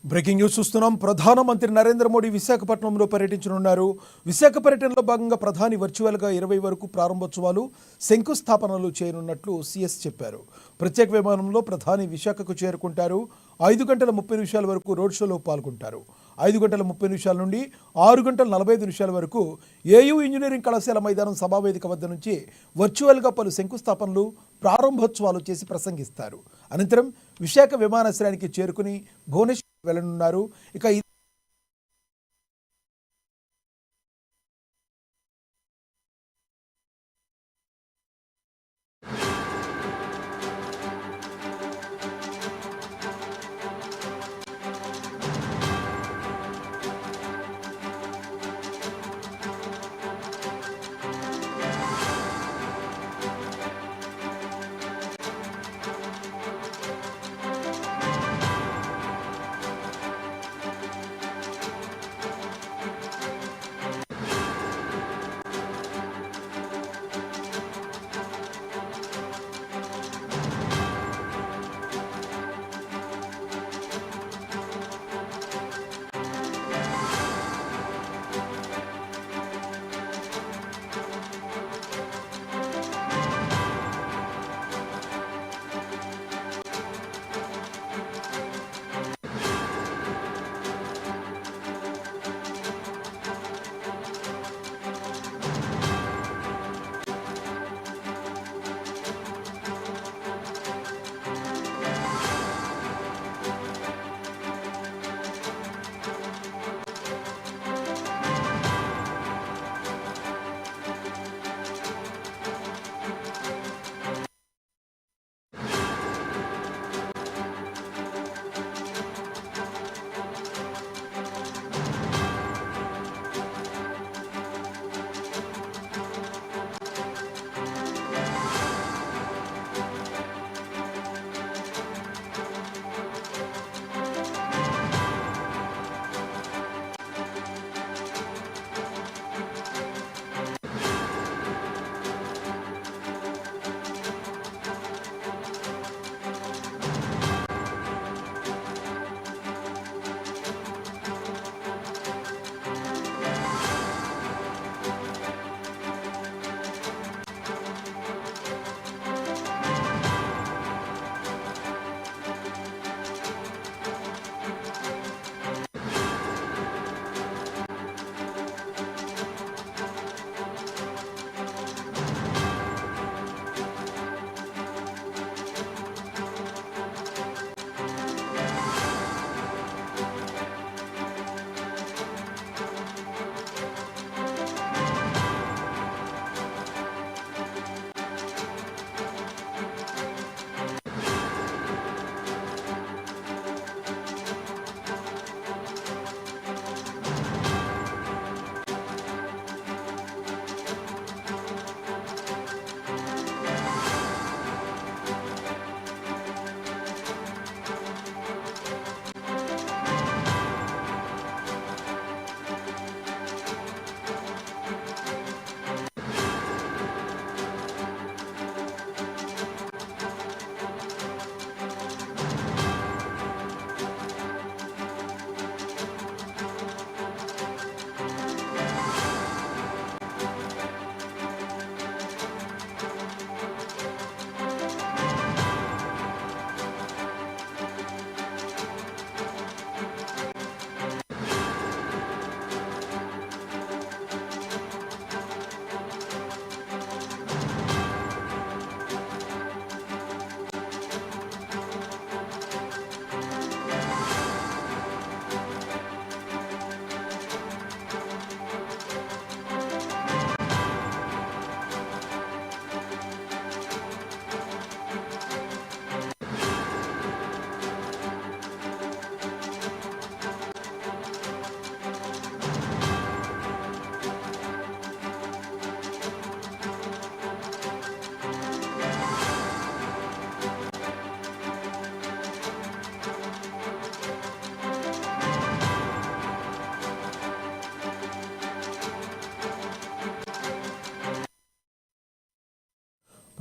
Breaking news చూస్తున్నాం. ప్రధానమంత్రి నరేంద్ర మోడీ విశాఖపట్నంలో పర్యటించనున్నారు. విశాఖ పర్యటనలో భాగంగా ప్రధాని వర్చువల్గా 20 వరకు ప్రారంభోత్సవాలు, శంకుస్థాపనలు చేయనున్నట్లు సీఎస్ చెప్పారు. ప్రత్యేక విమానంలో ప్రధాని విశాఖకు చేరుకుంటారు. 5 గంటల 30 నిమిషాల వరకు రోడ్ షోలో పాల్గొంటారు. 5 గంటల 30 నిమిషాల నుండి 6 గంటల 45 నిమిషాల వరకు ఏయూ ఇంజనీరింగ్ కళాశాల మైదానం సభావేదిక వద్ద నుంచి వర్చువల్గా పలు శంకుస్థాపనలు, ప్రారంభోత్సవాలు చేసి ప్రసంగిస్తారు. అనంతరం విశాఖ విమానాశ్రయానికి చేరుకుని భువనేశ్వర్ వెళ్లనున్నారు. ఇక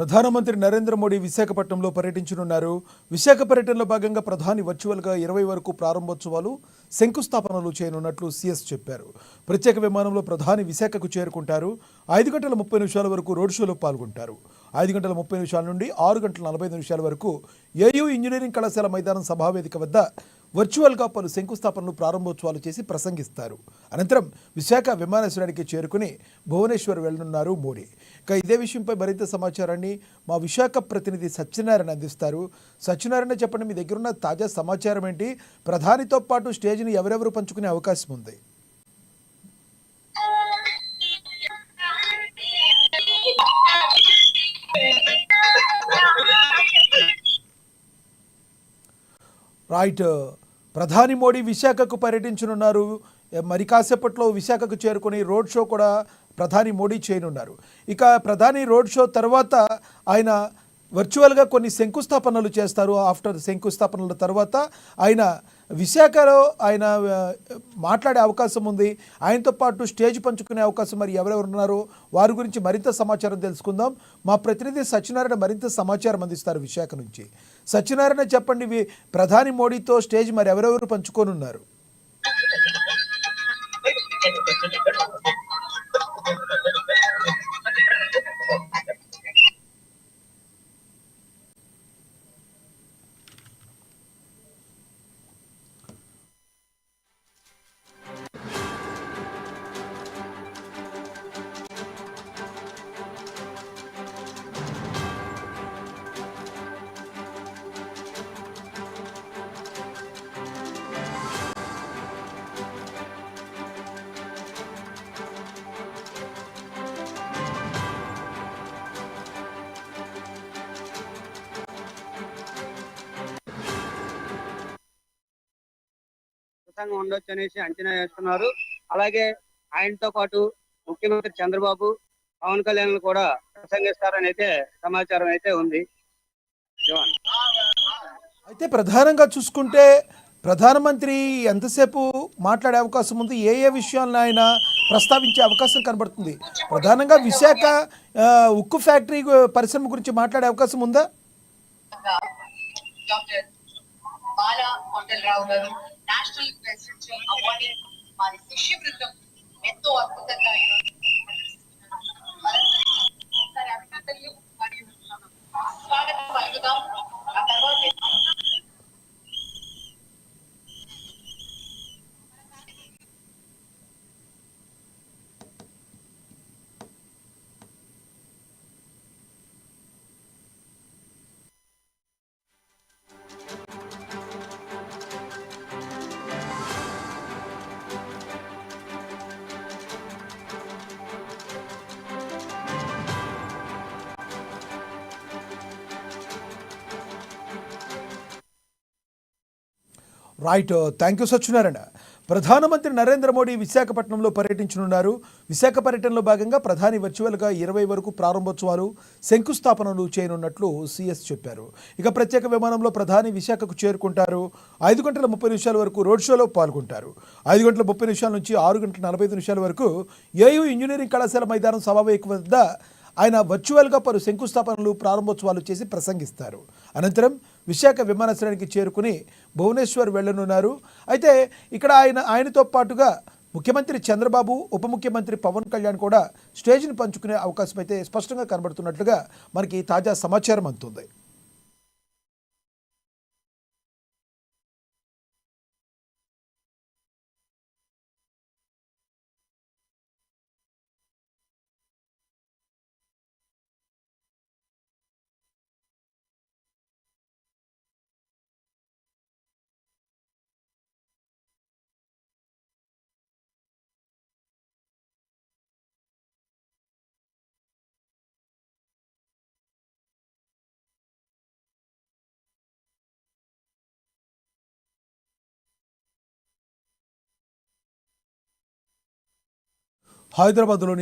ప్రధానమంత్రి నరేంద్ర మోడీ విశాఖపట్నంలో పర్యటించనున్నారు. విశాఖ పర్యటనలో భాగంగా ప్రధాని వర్చువల్గా 20 వరకు ప్రారంభోత్సవాలు, శంకుస్థాపనలు చేయనున్నట్లు సీఎస్ చెప్పారు. ప్రత్యేక విమానంలో ప్రధాని విశాఖకు చేరుకుంటారు. 5 గంటల 30 నిమిషాల వరకు రోడ్ షోలో పాల్గొంటారు. 5 గంటల 30 నిమిషాల నుండి 6 గంటల 45 నిమిషాల వరకు ఏయూ ఇంజనీరింగ్ కళాశాల మైదానం సభావేదిక వద్ద వర్చువల్గా పలు శంకుస్థాపనలు, ప్రారంభోత్సవాలు చేసి ప్రసంగిస్తారు. అనంతరం విశాఖ విమానాశ్రయానికి చేరుకుని భువనేశ్వర్ వెళ్లనున్నారు మోడీ. ఇక ఇదే విషయంపై మరింత సమాచారాన్ని మా విశాఖ ప్రతినిధి సత్యనారాయణ అందిస్తారు. సత్యనారాయణ, చెప్పండి, మీ దగ్గర ఉన్న తాజా సమాచారం ఏంటి? ప్రధానితో పాటు స్టేజ్ని ఎవరెవరు పంచుకునే అవకాశం ఉంది? రైట్. ప్రధాని మోడీ విశాఖకు పర్యటించనున్నారు. మరి కాసేపట్లో విశాఖకు చేరుకొని రోడ్ షో కూడా ప్రధాని మోడీ చేయనున్నారు. ఇక ప్రధాని రోడ్ షో తర్వాత ఆయన వర్చువల్గా కొన్ని శంకుస్థాపనలు చేస్తారు. ఆఫ్టర్ శంకుస్థాపనల తర్వాత ఆయన విశాఖలో ఆయన మాట్లాడే అవకాశం ఉంది. ఆయనతో పాటు స్టేజ్ పంచుకునే అవకాశం మరి ఎవరెవరు ఉన్నారో వారి గురించి మరింత సమాచారం తెలుసుకుందాం. మా ప్రతినిధి సత్యనారాయణ మరింత సమాచారం అందిస్తారు విశాఖ నుంచి. సత్యనారాయణ, చెప్పండి, ప్రధాని మోడీతో స్టేజ్ మరి ఎవరెవరు పంచుకోనున్నారు? ఉండొచ్చు అనేసి అంచనా వేస్తున్నారు. అలాగే ఆయనతో పాటు ముఖ్యమంత్రి చంద్రబాబు, పవన్ కళ్యాణ్ కూడా ప్రసంగిస్తారని అయితే సమాచారం అయితే ఉంది. అయితే ప్రధానంగా చూసుకుంటే ప్రధానమంత్రి ఎంతసేపు మాట్లాడే అవకాశం ఉంది? ఏ ఏ విషయాలను ఆయన ప్రస్తావించే అవకాశం కనబడుతుంది? ప్రధానంగా విశాఖ ఉక్కు ఫ్యాక్టరీ పరిశ్రమ గురించి మాట్లాడే అవకాశం ఉందా? డాక్టర్ బాలా కొండలరావు గారు నేషనల్ ప్రెసిడెన్షియల్ అవార్డు వారి శిష్య బృందం ఎంతో అద్భుతంగా అభినందనలు మరియు స్వాగతం పలుకుదాం. ఆ తర్వాత రైట్. Thank you Satyanarayana. ప్రధానమంత్రి నరేంద్ర మోడీ విశాఖపట్నంలో పర్యటించనున్నారు. విశాఖ పర్యటనలో భాగంగా ప్రధాని వర్చువల్గా 20 వరకు ప్రారంభోత్సవాలు, శంకుస్థాపనలు చేయనున్నట్లు సీఎస్ చెప్పారు. ఇక ప్రత్యేక విమానంలో ప్రధాని విశాఖకు చేరుకుంటారు. 5 గంటల 30 నిమిషాల వరకు రోడ్ షోలో పాల్గొంటారు. 5 గంటల 30 నిమిషాల నుంచి 6 గంటల 45 నిమిషాల వరకు ఏయూ ఇంజనీరింగ్ కళాశాల మైదానం సభావేదిక వద్ద ఆయన వర్చువల్గా పలు శంకుస్థాపనలు, ప్రారంభోత్సవాలు చేసి ప్రసంగిస్తారు. అనంతరం విశాఖ విమానాశ్రయానికి చేరుకుని భువనేశ్వర్ వెళ్లనున్నారు. అయితే ఇక్కడ ఆయనతో పాటుగా ముఖ్యమంత్రి చంద్రబాబు, ఉప ముఖ్యమంత్రి పవన్ కళ్యాణ్ కూడా స్టేజ్ని పంచుకునే అవకాశం అయితే స్పష్టంగా కనబడుతున్నట్లుగా మనకి తాజా సమాచారం అందుతుంది. హైదరాబాద్లోని